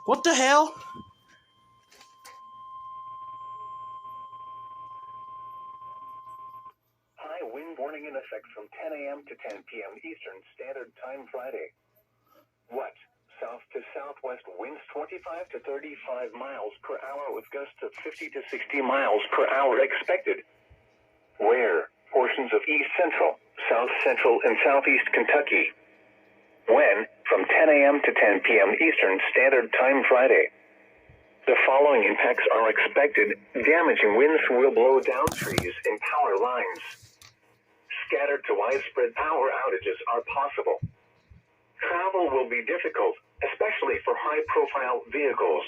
What the hell? High wind warning in effect from 10 a.m. to 10 p.m. Eastern Standard Time Friday. What? South to southwest winds 25 to 35 miles per hour with gusts of 50 to 60 miles per hour expected. Where? Portions of East Central, South Central, and Southeast Kentucky. When? From 10 a.m. to 10 p.m. Eastern Standard Time Friday. The following impacts are expected. Damaging winds will blow down trees and power lines. Scattered to widespread power outages are possible. Travel will be difficult, especially for high-profile vehicles.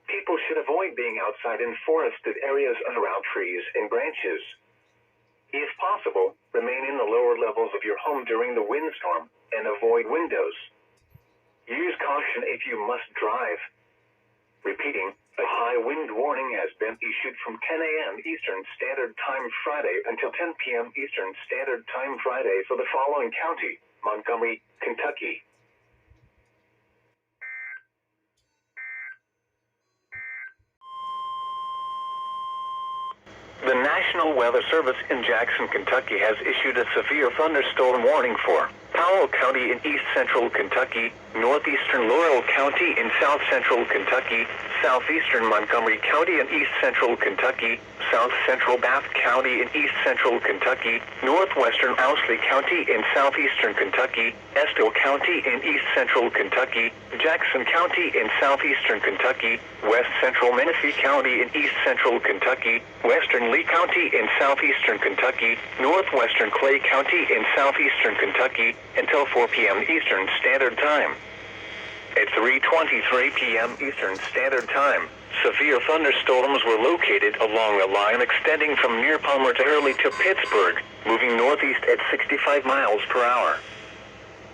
People should avoid being outside in forested areas and around trees and branches. If possible, remain in the lower levels of your home during the windstorm and avoid windows. Use caution if you must drive. Repeating, a high wind warning has been issued from 10 a.m. Eastern Standard Time Friday until 10 p.m. Eastern Standard Time Friday for the following county: Montgomery, Kentucky. The National Weather Service in Jackson, Kentucky has issued a severe thunderstorm warning for Powell County in east central Kentucky, northeastern Laurel County in south central Kentucky, southeastern Montgomery County in east central Kentucky, south central Bath County in east central Kentucky, northwestern Owsley County in southeastern Kentucky, Estill County in east central Kentucky, Jackson County in southeastern Kentucky, west central Menifee County in east central Kentucky, western Lee County in southeastern Kentucky, northwestern Clay County in southeastern Kentucky, until 4 p.m. Eastern Standard Time. At 3:23 p.m. Eastern Standard Time, severe thunderstorms were located along a line extending from near Palmer to Early to Pittsburgh, moving northeast at 65 miles per hour.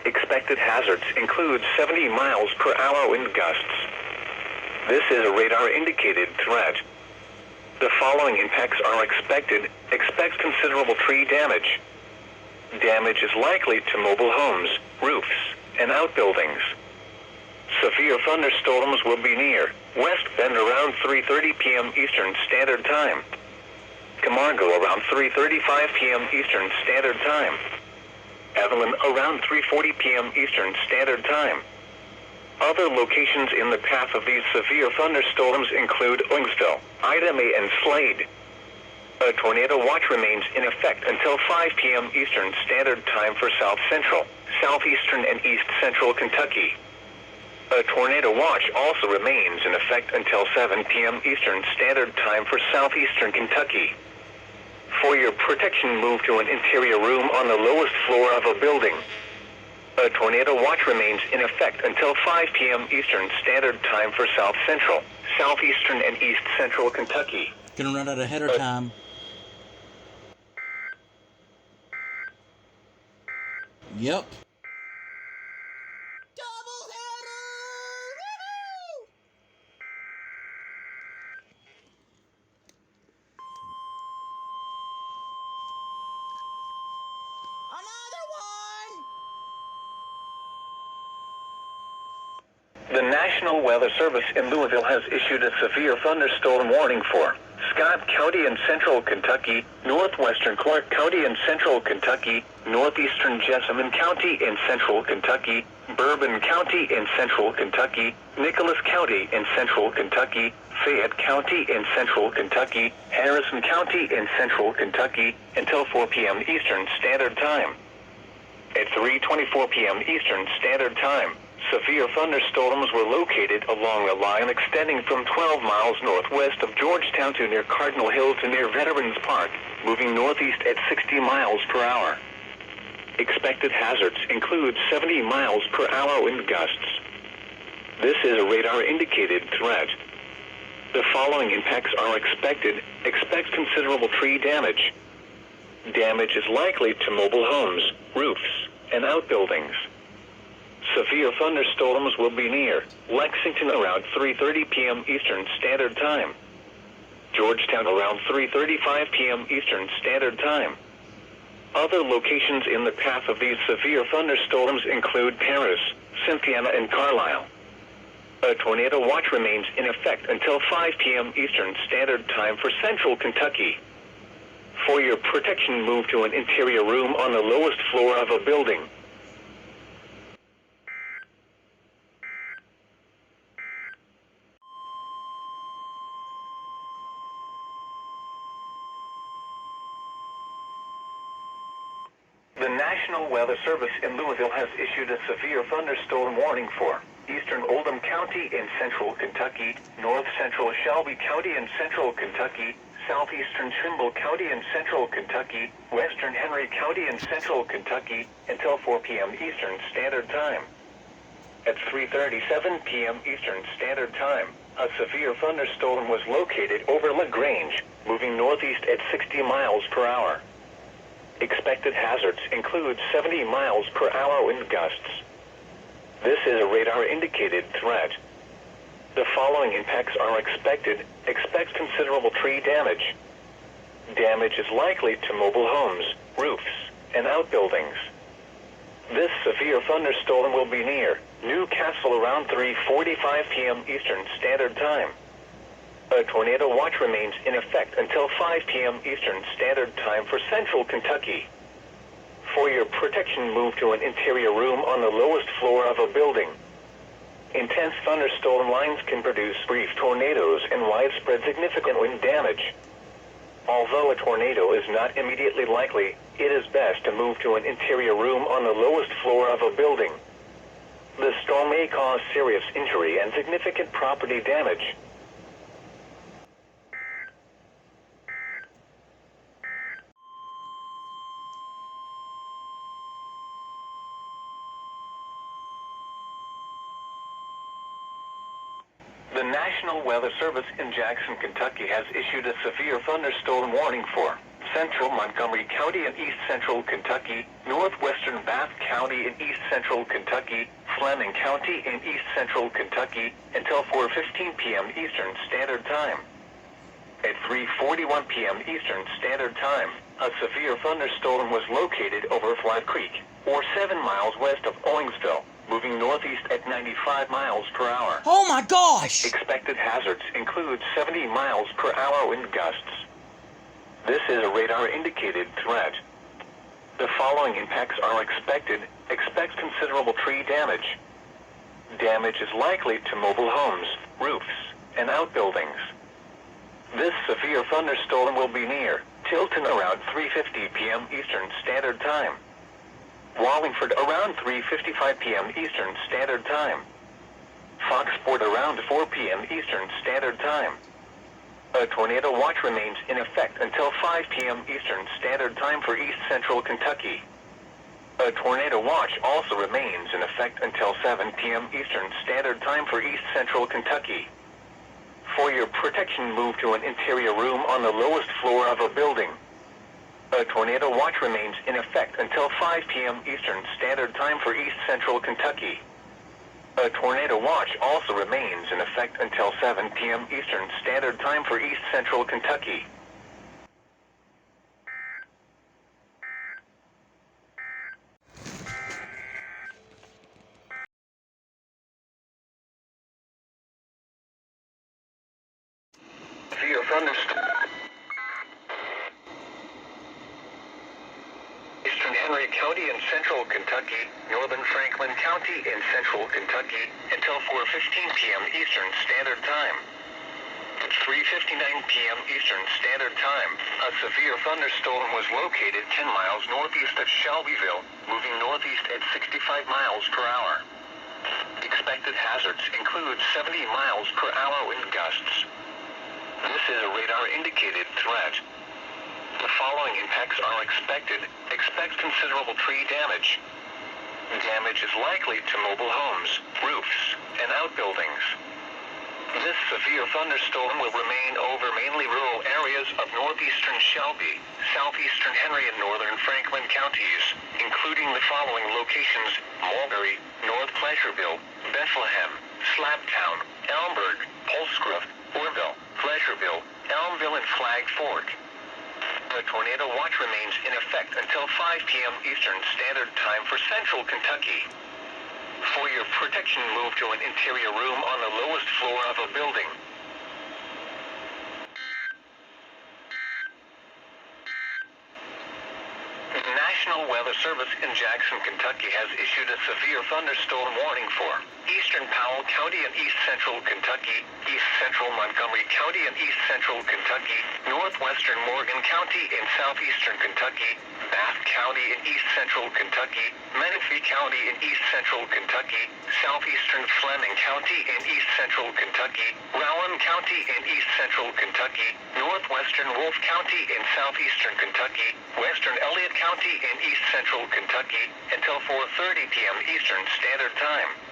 Expected hazards include 70 miles per hour wind gusts. This is a radar-indicated threat. The following impacts are expected. Expect considerable tree damage. Damage is likely to mobile homes, roofs, and outbuildings. Severe thunderstorms will be near West Bend around 3:30 p.m. Eastern Standard Time. Camargo around 3:35 p.m. Eastern Standard Time. Evelyn around 3:40 p.m. Eastern Standard Time. Other locations in the path of these severe thunderstorms include Owingsville, Ida May, and Slade. A tornado watch remains in effect until 5 p.m. Eastern Standard Time for South Central, Southeastern, and East Central Kentucky. A tornado watch also remains in effect until 7 p.m. Eastern Standard Time for Southeastern Kentucky. For your protection, move to an interior room on the lowest floor of a building. A tornado watch remains in effect until 5 p.m. Eastern Standard Time for South Central, Southeastern, and East Central Kentucky. Gonna run out of header time. Yep. Double header! Woo-hoo! Another one! The National Weather Service in Louisville has issued a severe thunderstorm warning for Scott County in central Kentucky, northwestern Clark County in central Kentucky, northeastern Jessamine County in central Kentucky, Bourbon County in central Kentucky, Nicholas County in central Kentucky, Fayette County in central Kentucky, Harrison County in central Kentucky, until 4 p.m. Eastern Standard Time. At 3:24 p.m. Eastern Standard Time, severe thunderstorms were located along a line extending from 12 miles northwest of Georgetown to near Cardinal Hill to near Veterans Park, moving northeast at 60 miles per hour. Expected hazards include 70 miles per hour wind gusts. This is a radar-indicated threat. The following impacts are expected. Expect considerable tree damage. Damage is likely to mobile homes, roofs, and outbuildings. Severe thunderstorms will be near Lexington around 3:30 p.m. Eastern Standard Time. Georgetown around 3:35 p.m. Eastern Standard Time. Other locations in the path of these severe thunderstorms include Paris, Cynthiana, and Carlisle. A tornado watch remains in effect until 5 p.m. Eastern Standard Time for Central Kentucky. For your protection, move to an interior room on the lowest floor of a building. The National Weather Service in Louisville has issued a severe thunderstorm warning for eastern Oldham County in central Kentucky, north central Shelby County in central Kentucky, southeastern Trimble County in central Kentucky, western Henry County in central Kentucky, until 4 p.m. Eastern Standard Time. At 3:37 p.m. Eastern Standard Time, a severe thunderstorm was located over LaGrange, moving northeast at 60 miles per hour. Expected hazards include 70 miles per hour wind gusts. This is a radar-indicated threat. The following impacts are expected. Expect considerable tree damage. Damage is likely to mobile homes, roofs, and outbuildings. This severe thunderstorm will be near Newcastle around 3:45 p.m. Eastern Standard Time. A tornado watch remains in effect until 5 p.m. Eastern Standard Time for Central Kentucky. For your protection, move to an interior room on the lowest floor of a building. Intense thunderstorm lines can produce brief tornadoes and widespread significant wind damage. Although a tornado is not immediately likely, it is best to move to an interior room on the lowest floor of a building. The storm may cause serious injury and significant property damage. The National Weather Service in Jackson, Kentucky has issued a severe thunderstorm warning for central Montgomery County in east central Kentucky, northwestern Bath County in east central Kentucky, Fleming County in east central Kentucky, until 4:15 p.m. Eastern Standard Time. At 3:41 p.m. Eastern Standard Time, a severe thunderstorm was located over Flat Creek, or 7 miles west of Owensville, moving northeast at 95 miles per hour. Oh my gosh! Expected hazards include 70 miles per hour wind gusts. This is a radar-indicated threat. The following impacts are expected. Expect considerable tree damage. Damage is likely to mobile homes, roofs, and outbuildings. This severe thunderstorm will be near Tilton around 3:50 p.m. Eastern Standard Time. Wallingford around 3:55 p.m. Eastern Standard Time. Foxport around 4 p.m. Eastern Standard Time. A tornado watch remains in effect until 5 p.m. Eastern Standard Time for east central Kentucky. A tornado watch also remains in effect until 7 p.m. Eastern Standard Time for east central Kentucky. For your protection, move to an interior room on the lowest floor of a building. A tornado watch remains in effect until 5 p.m. Eastern Standard Time for east central Kentucky. A tornado watch also remains in effect until 7 p.m. Eastern Standard Time for east central Kentucky. Severe thunderstorm. Eastern Henry County in central Kentucky, northern Franklin County in central Kentucky, until 4:15 p.m. Eastern Standard Time. At 3:59 p.m. Eastern Standard Time, a severe thunderstorm was located 10 miles northeast of Shelbyville, moving northeast at 65 miles per hour. Expected hazards include 70 miles per hour wind gusts. This is a radar-indicated threat. The following impacts are expected. Expect considerable tree damage. Damage is likely to mobile homes, roofs, and outbuildings. This severe thunderstorm will remain over mainly rural areas of northeastern Shelby, southeastern Henry, and northern Franklin counties, including the following locations: Mulberry, North Pleasureville, Bethlehem, Slabtown, Elmberg, Polsgrove, Orville, Pleasureville, Elmville, and Flag Fork. The tornado watch remains in effect until 5 p.m. Eastern Standard Time for central Kentucky. For your protection, move to an interior room on the lowest floor of a building. National Weather Service in Jackson, Kentucky has issued a severe thunderstorm warning for eastern Powell County and east central Kentucky, east central Montgomery County and east central Kentucky, northwestern Morgan County and southeastern Kentucky, Bath County in east central Kentucky, Menifee County in east central Kentucky, southeastern Fleming County in east central Kentucky, Rowan County in east central Kentucky, northwestern Wolfe County in southeastern Kentucky, western Elliott County in east central Kentucky, until 4:30 p.m. Eastern Standard Time.